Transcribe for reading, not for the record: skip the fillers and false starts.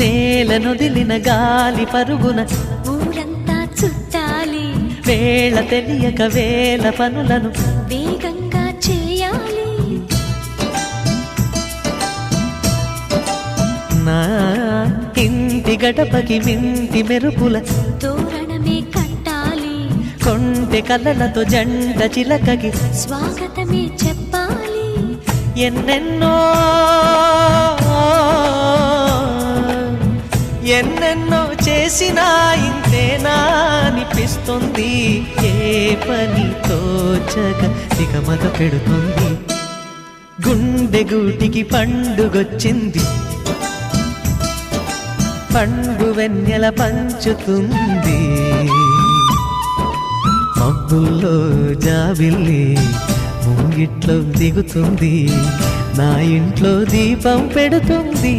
నేలనొదిలిన గాలి పరుగున ఊరంతా చుట్టాలి, వేళ తెలియక వేల పనులను వేగంగా చేయాలి. నా ఇంటి గడపకి మింటి మెరుపుల తోరణమే కట్టాలి, కొంటె కళ్ళలతో జంట చిలకకి స్వాగతమే చెప్పాలి. ఎన్నెన్నో ఎన్నెన్నో చేసినా ఇంతేనా అనిపిస్తుంది. ఏ పని తోచక దిగమగ పెడుతుంది. గుండె గూటికి పండుగొచ్చింది, పండు వెన్నెల పంచుతుంది. మబ్బుల్లో జాబిల్లి ముంగిట్లో దిగుతుంది, నా ఇంట్లో దీపం పెడుతుంది.